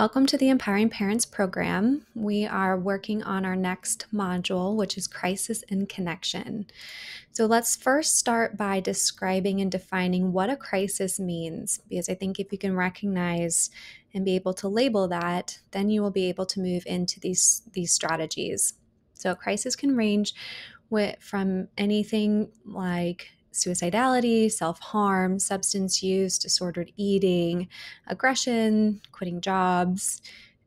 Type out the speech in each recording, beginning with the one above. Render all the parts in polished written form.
Welcome to the Empowering Parents program. We are working on our next module, which is crisis and connection. So let's first start by describing and defining what a crisis means, because I think if you can recognize and be able to label that, then you will be able to move into these strategies. So a crisis can range from anything like suicidality, self-harm, substance use, disordered eating, aggression, quitting jobs,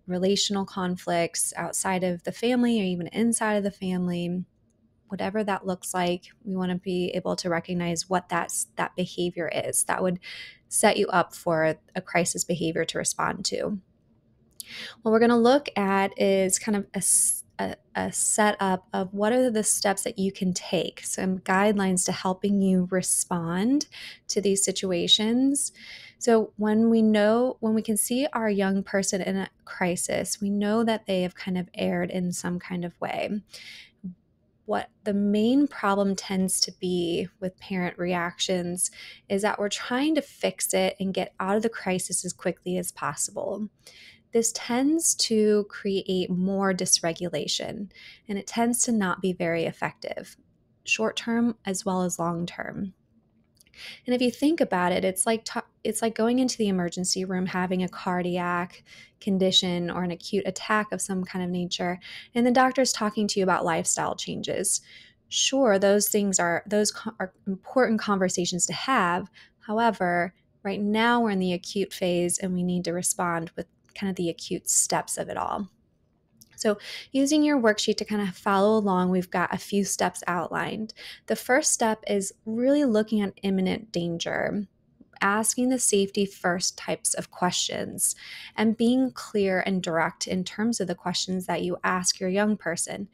relational conflicts outside of the family or even inside of the family. Whatever that looks like, we want to be able to recognize what that behavior is. That would set you up for a crisis behavior to respond to. What we're going to look at is kind of a setup of what are the steps that you can take, some guidelines to helping you respond to these situations. So when we can see our young person in a crisis, we know that they have kind of erred in some kind of way. What the main problem tends to be with parent reactions is that we're trying to fix it and get out of the crisis as quickly as possible. This tends to create more dysregulation, and it tends to not be very effective, short term as well as long term. And if you think about it, it's like going into the emergency room, having a cardiac condition or an acute attack of some kind of nature, and the doctor's talking to you about lifestyle changes. Sure, those are important conversations to have. However, right now we're in the acute phase and we need to respond with kind of the acute steps of it all. So using your worksheet to kind of follow along, we've got a few steps outlined. The first step is really looking at imminent danger, asking the safety first types of questions, and being clear and direct in terms of the questions that you ask your young person.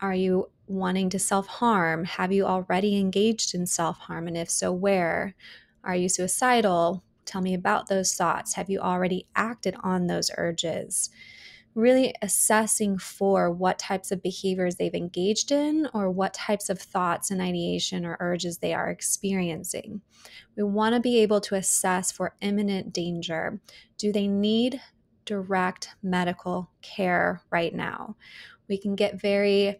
Are you wanting to self-harm? Have you already engaged in self-harm? And if so, where? Are you suicidal? Tell me about those thoughts. Have you already acted on those urges? Really assessing for what types of behaviors they've engaged in or what types of thoughts and ideation or urges they are experiencing. We want to be able to assess for imminent danger. Do they need direct medical care right now? We can get very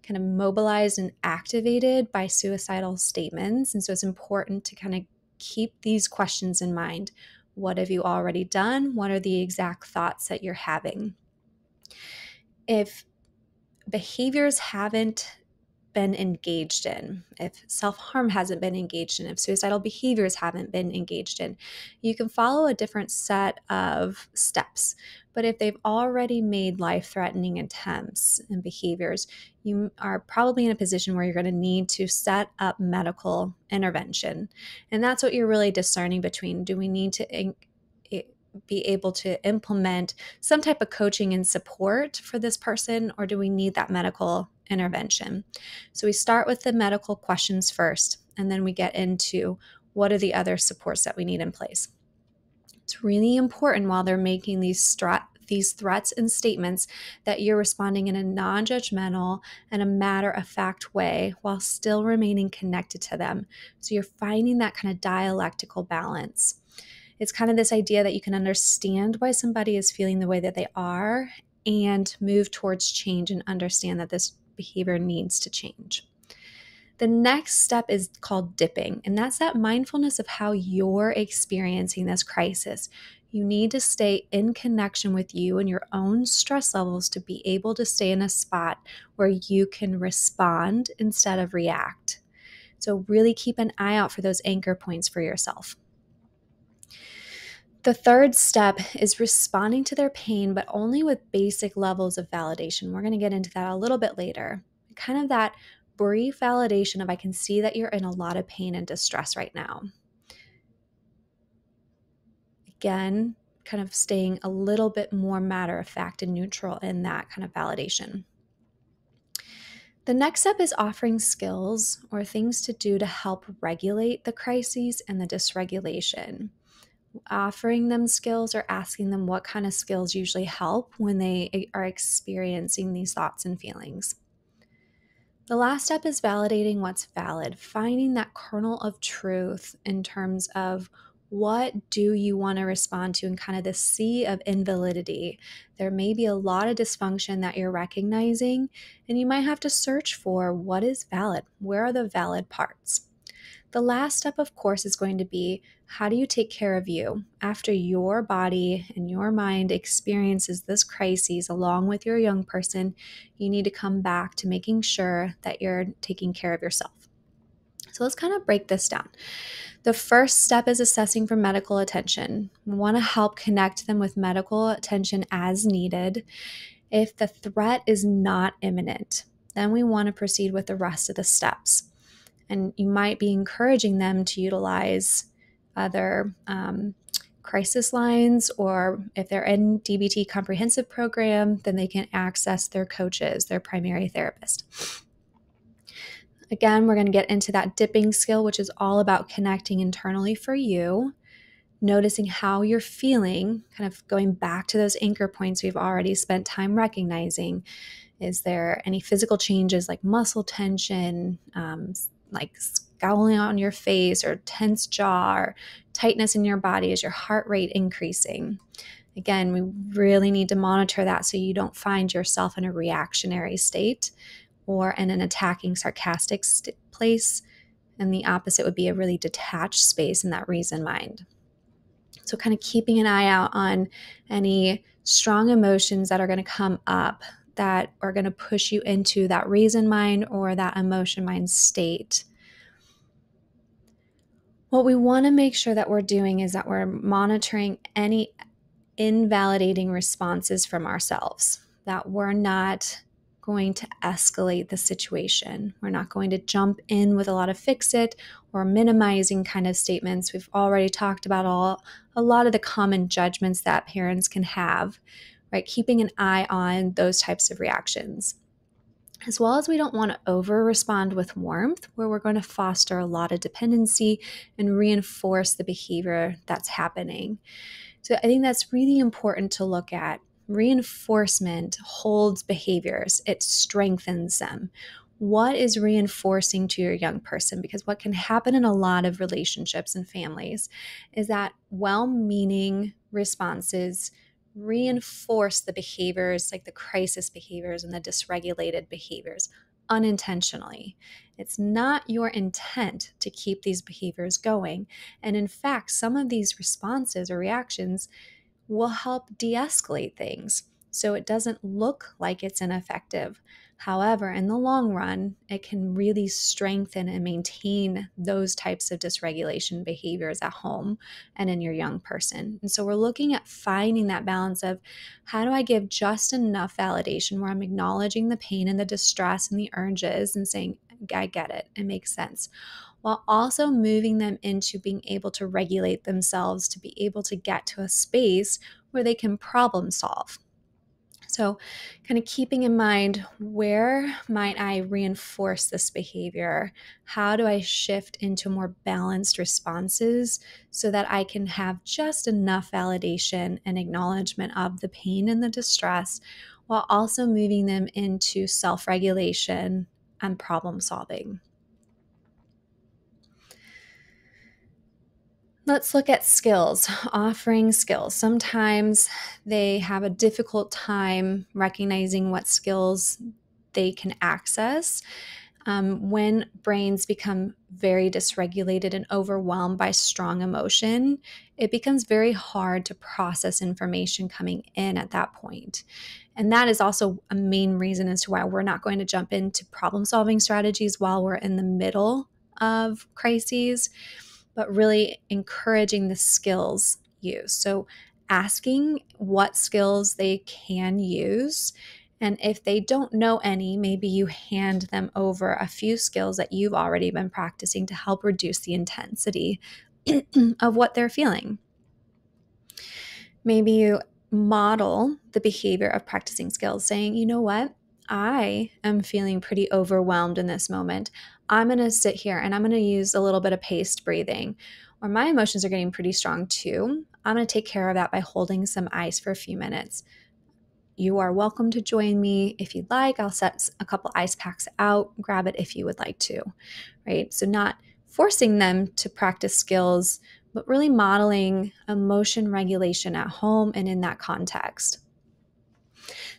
kind of mobilized and activated by suicidal statements. And so it's important to kind of keep these questions in mind. What have you already done? What are the exact thoughts that you're having? If behaviors haven't been engaged in, if self-harm hasn't been engaged in, if suicidal behaviors haven't been engaged in, you can follow a different set of steps. But if they've already made life-threatening attempts and behaviors, you are probably in a position where you're going to need to set up medical intervention. And that's what you're really discerning between. Do we need to be able to implement some type of coaching and support for this person, or do we need that medical intervention? So we start with the medical questions first, and then we get into what are the other supports that we need in place. It's really important while they're making these threats and statements that you're responding in a non-judgmental and a matter-of-fact way while still remaining connected to them. So you're finding that kind of dialectical balance. It's kind of this idea that you can understand why somebody is feeling the way that they are and move towards change and understand that this behavior needs to change. The next step is called dipping, and that's that mindfulness of how you're experiencing this crisis. You need to stay in connection with you and your own stress levels to be able to stay in a spot where you can respond instead of react. So really keep an eye out for those anchor points for yourself. The third step is responding to their pain, but only with basic levels of validation. We're going to get into that a little bit later. Kind of that brief validation of, I can see that you're in a lot of pain and distress right now. Again, kind of staying a little bit more matter of fact and neutral in that kind of validation. The next step is offering skills or things to do to help regulate the crises and the dysregulation. Offering them skills or asking them what kind of skills usually help when they are experiencing these thoughts and feelings. The last step is validating what's valid, finding that kernel of truth in terms of What do you want to respond to in kind of the sea of invalidity? There may be a lot of dysfunction that you're recognizing, and you might have to search for what is valid. Where are the valid parts? The last step, of course, is going to be how do you take care of you after your body and your mind experiences this crisis along with your young person? You need to come back to making sure that you're taking care of yourself. So let's kind of break this down. The first step is assessing for medical attention. We want to help connect them with medical attention as needed. If the threat is not imminent, then we want to proceed with the rest of the steps. And you might be encouraging them to utilize other crisis lines, or if they're in DBT comprehensive program, then they can access their coaches, their primary therapist. Again, we're going to get into that dipping skill, which is all about connecting internally for you, noticing how you're feeling, kind of going back to those anchor points we've already spent time recognizing. Is there any physical changes like muscle tension, like scowling on your face, or tense jaw, or tightness in your body? Is your heart rate increasing? Again, we really need to monitor that so you don't find yourself in a reactionary state or in an attacking, sarcastic place. And the opposite would be a really detached space in that reason mind. So kind of keeping an eye out on any strong emotions that are going to come up that are going to push you into that reason mind or that emotion mind state. What we want to make sure that we're doing is that we're monitoring any invalidating responses from ourselves, that we're not going to escalate the situation. We're not going to jump in with a lot of fix it or minimizing kind of statements. We've already talked about a lot of the common judgments that parents can have, right? Keeping an eye on those types of reactions. As well as we don't want to over respond with warmth, where we're going to foster a lot of dependency and reinforce the behavior that's happening. So I think that's really important to look at. Reinforcement holds behaviors, it strengthens them. What is reinforcing to your young person? Because what can happen in a lot of relationships and families is that well-meaning responses reinforce the behaviors, like the crisis behaviors and the dysregulated behaviors, unintentionally. It's not your intent to keep these behaviors going. And in fact, some of these responses or reactions will help de-escalate things so it doesn't look like it's ineffective. However, in the long run, it can really strengthen and maintain those types of dysregulation behaviors at home and in your young person. And so we're looking at finding that balance of how do I give just enough validation where I'm acknowledging the pain and the distress and the urges and saying, I get it, it makes sense, while also moving them into being able to regulate themselves to be able to get to a space where they can problem solve. So kind of keeping in mind, where might I reinforce this behavior? How do I shift into more balanced responses so that I can have just enough validation and acknowledgement of the pain and the distress, while also moving them into self-regulation and problem solving? Let's look at skills, offering skills. Sometimes they have a difficult time recognizing what skills they can access. When brains become very dysregulated and overwhelmed by strong emotion, it becomes very hard to process information coming in at that point. And that is also a main reason as to why we're not going to jump into problem solving strategies while we're in the middle of crises, but really encouraging the skills use. So asking what skills they can use. And if they don't know any, maybe you hand them over a few skills that you've already been practicing to help reduce the intensity of what they're feeling. Maybe you model the behavior of practicing skills, saying, you know what? I am feeling pretty overwhelmed in this moment. I'm going to sit here and I'm going to use a little bit of paced breathing. Or my emotions are getting pretty strong too. I'm going to take care of that by holding some ice for a few minutes. You are welcome to join me if you'd like. I'll set a couple ice packs out. Grab it if you would like to, right? So not forcing them to practice skills, but really modeling emotion regulation at home and in that context.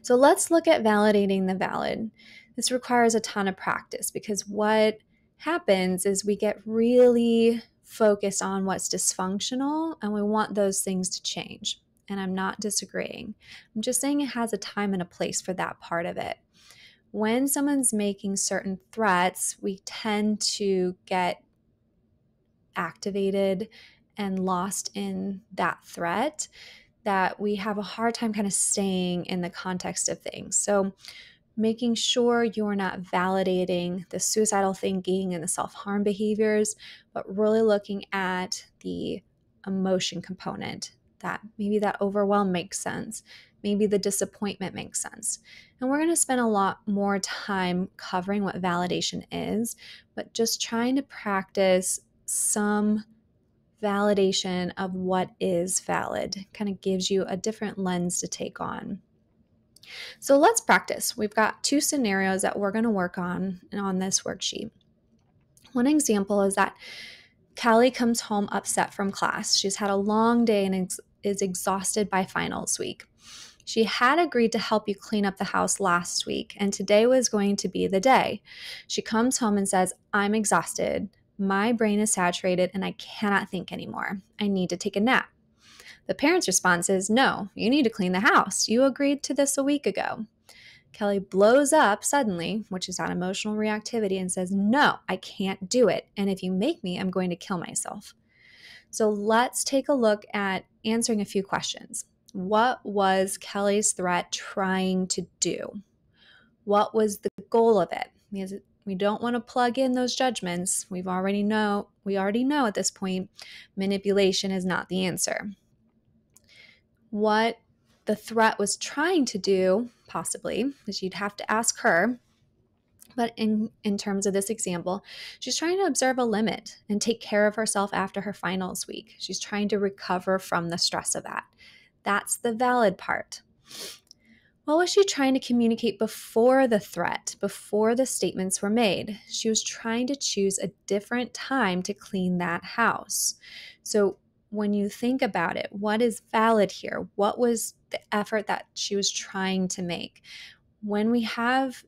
So let's look at validating the valid. This requires a ton of practice because what happens is we get really focused on what's dysfunctional and we want those things to change. And I'm not disagreeing. I'm just saying it has a time and a place for that part of it. When someone's making certain threats, we tend to get activated and lost in that threat that we have a hard time kind of staying in the context of things. So making sure you're not validating the suicidal thinking and the self-harm behaviors, but really looking at the emotion component, that maybe that overwhelm makes sense. Maybe the disappointment makes sense. And we're going to spend a lot more time covering what validation is, but just trying to practice some validation of what is valid kind of gives you a different lens to take on. So let's practice. We've got 2 scenarios that we're going to work on this worksheet. One example is that Callie comes home upset from class. She's had a long day and is exhausted by finals week. She had agreed to help you clean up the house last week, and today was going to be the day. She comes home and says, "I'm exhausted. My brain is saturated and I cannot think anymore. I need to take a nap." The parent's response is, "No, you need to clean the house. You agreed to this a week ago." Kelly blows up suddenly, which is that emotional reactivity, and says, "No, I can't do it. And if you make me, I'm going to kill myself." So let's take a look at answering a few questions. What was Kelly's threat trying to do? What was the goal of it? Because we don't want to plug in those judgments. We already know at this point, manipulation is not the answer. What the threat was trying to do, possibly, because you'd have to ask her, but in terms of this example, she's trying to observe a limit and take care of herself after her finals week. She's trying to recover from the stress of that. That's the valid part. What was she trying to communicate before the threat, before the statements were made? She was trying to choose a different time to clean that house. So when you think about it, what is valid here? What was the effort that she was trying to make? When we have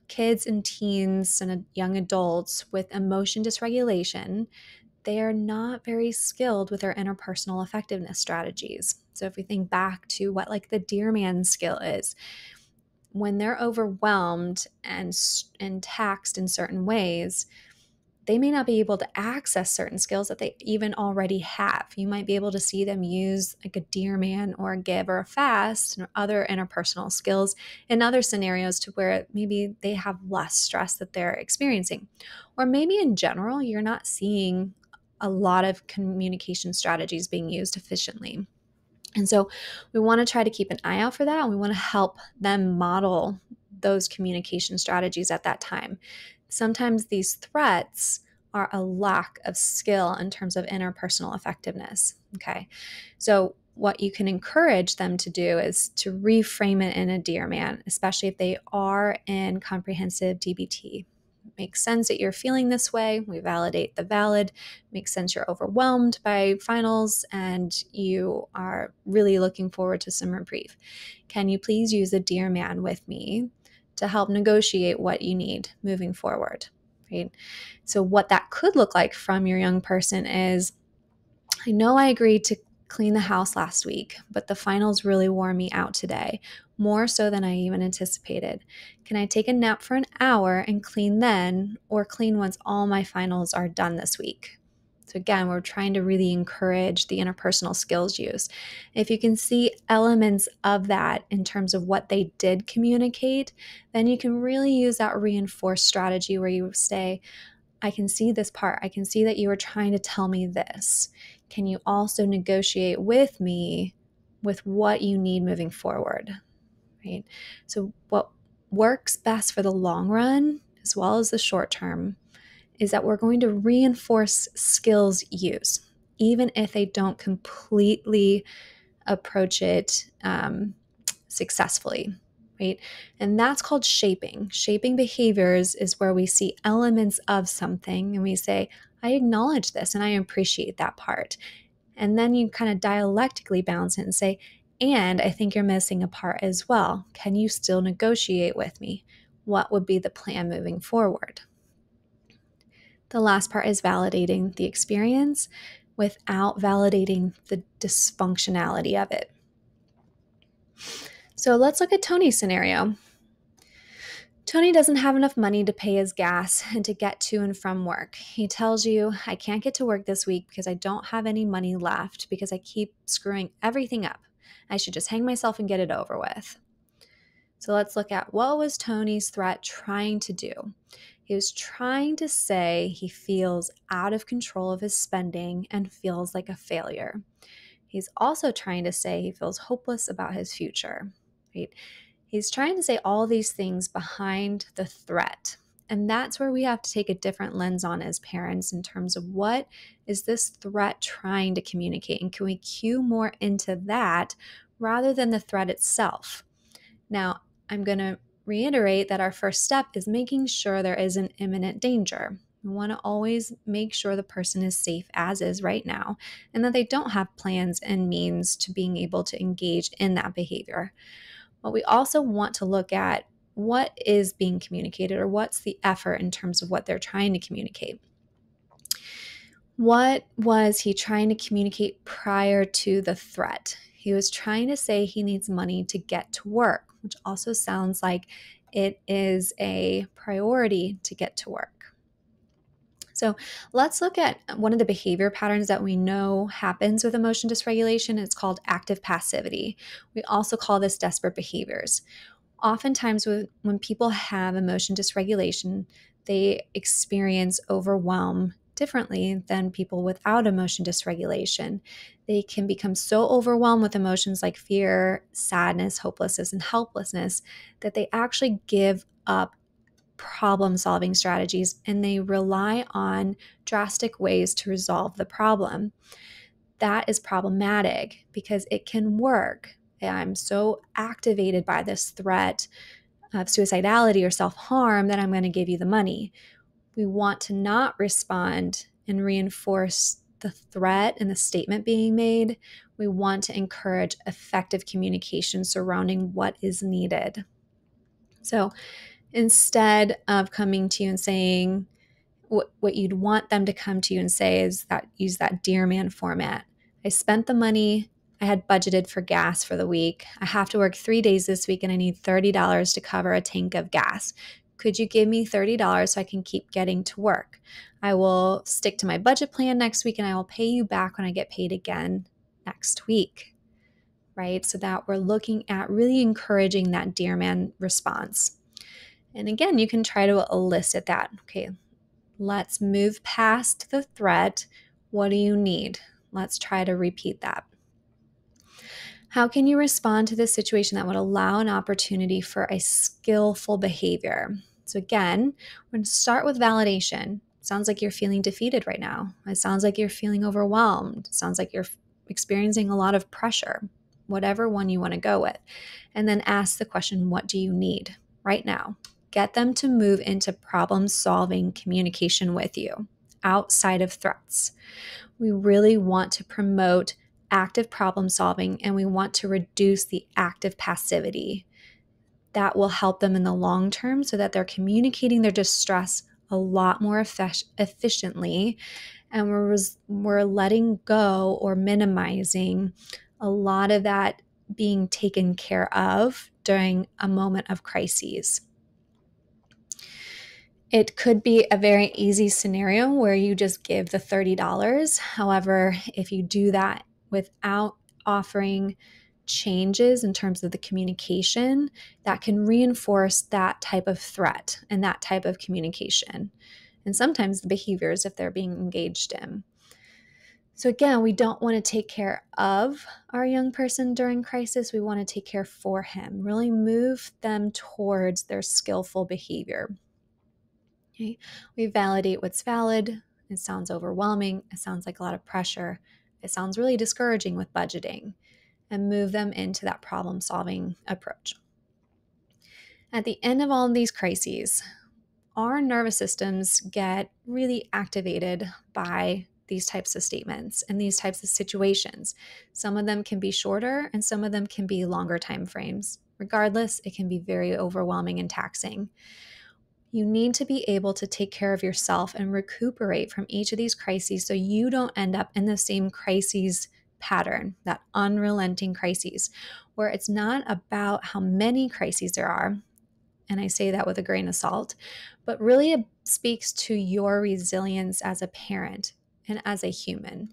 kids and teens and young adults with emotion dysregulation, they are not very skilled with their interpersonal effectiveness strategies. So if we think back to what like the deer man skill is, when they're overwhelmed and taxed in certain ways, they may not be able to access certain skills that they even already have. You might be able to see them use like a deer man or a give or a fast and other interpersonal skills in other scenarios to where maybe they have less stress that they're experiencing. Or maybe in general, you're not seeing a lot of communication strategies being used efficiently. And so we want to try to keep an eye out for that. And we want to help them model those communication strategies at that time. Sometimes these threats are a lack of skill in terms of interpersonal effectiveness. Okay. So what you can encourage them to do is to reframe it in a dear man, especially if they are in comprehensive DBT. Makes sense that you're feeling this way. We validate the valid. Makes sense you're overwhelmed by finals and you are really looking forward to some reprieve. Can you please use a dear man with me to help negotiate what you need moving forward? Right? So what that could look like from your young person is, I know I agreed to clean the house last week, but the finals really wore me out today, more so than I even anticipated. Can I take a nap for an hour and clean then, or clean once all my finals are done this week? So again, we're trying to really encourage the interpersonal skills use. If you can see elements of that in terms of what they did communicate, then you can really use that reinforced strategy where you say, I can see this part. I can see that you were trying to tell me this. Can you also negotiate with me with what you need moving forward? Right? So what works best for the long run as well as the short term is that we're going to reinforce skills use, even if they don't completely approach it successfully. Right? And that's called shaping. Shaping behaviors is where we see elements of something and we say, I acknowledge this and I appreciate that part. And then you kind of dialectically balance it and say, and I think you're missing a part as well. Can you still negotiate with me? What would be the plan moving forward? The last part is validating the experience without validating the dysfunctionality of it. So let's look at Tony's scenario. Tony doesn't have enough money to pay his gas and to get to and from work. He tells you, I can't get to work this week because I don't have any money left because I keep screwing everything up. I should just hang myself and get it over with. So let's look at what was Tony's threat trying to do. He was trying to say he feels out of control of his spending and feels like a failure. He's also trying to say he feels hopeless about his future, right? He's trying to say all these things behind the threat. And that's where we have to take a different lens on as parents in terms of what is this threat trying to communicate? And can we cue more into that rather than the threat itself? Now, I'm going to reiterate that our first step is making sure there is an imminent danger. We want to always make sure the person is safe as is right now and that they don't have plans and means to being able to engage in that behavior. But we also want to look at what is being communicated or what's the effort in terms of what they're trying to communicate. What was he trying to communicate prior to the threat? He was trying to say he needs money to get to work, which also sounds like it is a priority to get to work. So let's look at one of the behavior patterns that we know happens with emotion dysregulation. It's called active passivity. We also call this desperate behaviors. Oftentimes when people have emotion dysregulation, they experience overwhelm differently than people without emotion dysregulation. They can become so overwhelmed with emotions like fear, sadness, hopelessness, and helplessness that they actually give up problem-solving strategies and they rely on drastic ways to resolve the problem. That is problematic because it can work. I'm so activated by this threat of suicidality or self-harm that I'm going to give you the money. We want to not respond and reinforce the threat and the statement being made. We want to encourage effective communication surrounding what is needed. So instead of coming to you and saying what you'd want them to come to you and say is that use that Dear Man format. I spent the money. I had budgeted for gas for the week. I have to work 3 days this week and I need $30 to cover a tank of gas. Could you give me $30 so I can keep getting to work? I will stick to my budget plan next week and I will pay you back when I get paid again next week, right? So that we're looking at really encouraging that Dear Man response. And again, you can try to elicit that. Okay, let's move past the threat. What do you need? Let's try to repeat that. How can you respond to this situation that would allow an opportunity for a skillful behavior? So again, we're going to start with validation. Sounds like you're feeling defeated right now. It sounds like you're feeling overwhelmed. It sounds like you're experiencing a lot of pressure, whatever one you want to go with. And then ask the question, what do you need right now? Get them to move into problem-solving communication with you outside of threats. We really want to promote active problem solving and we want to reduce the active passivity. That will help them in the long term so that they're communicating their distress a lot more efficiently and we're letting go or minimizing a lot of that being taken care of during a moment of crises. It could be a very easy scenario where you just give the $30. However, if you do that without offering changes in terms of the communication, that can reinforce that type of threat and that type of communication. And sometimes the behaviors if they're being engaged in. So again, we don't want to take care of our young person during crisis. We want to take care for him, really move them towards their skillful behavior. Okay. We validate what's valid. It sounds overwhelming. It sounds like a lot of pressure. It sounds really discouraging with budgeting and move them into that problem-solving approach. At the end of all of these crises, our nervous systems get really activated by these types of statements and these types of situations. Some of them can be shorter and some of them can be longer time frames. Regardless, it can be very overwhelming and taxing. You need to be able to take care of yourself and recuperate from each of these crises so you don't end up in the same crises pattern, that unrelenting crises, where it's not about how many crises there are, and I say that with a grain of salt, but really it speaks to your resilience as a parent and as a human.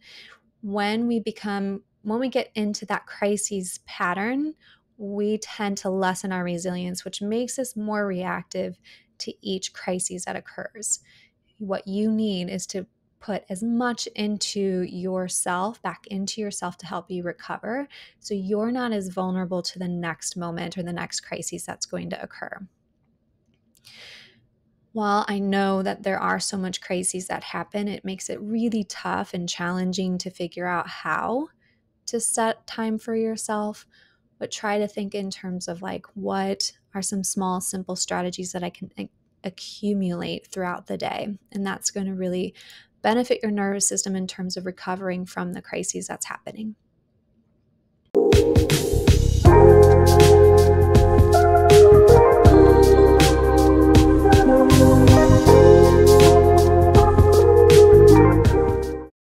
When we get into that crises pattern, we tend to lessen our resilience, which makes us more reactive to each crisis that occurs. What you need is to put as much into yourself, back into yourself to help you recover, so you're not as vulnerable to the next moment or the next crisis that's going to occur. While I know that there are so much crises that happen, it makes it really tough and challenging to figure out how to set time for yourself. But try to think in terms of like, what are some small, simple strategies that I can accumulate throughout the day? And that's going to really benefit your nervous system in terms of recovering from the crises that's happening.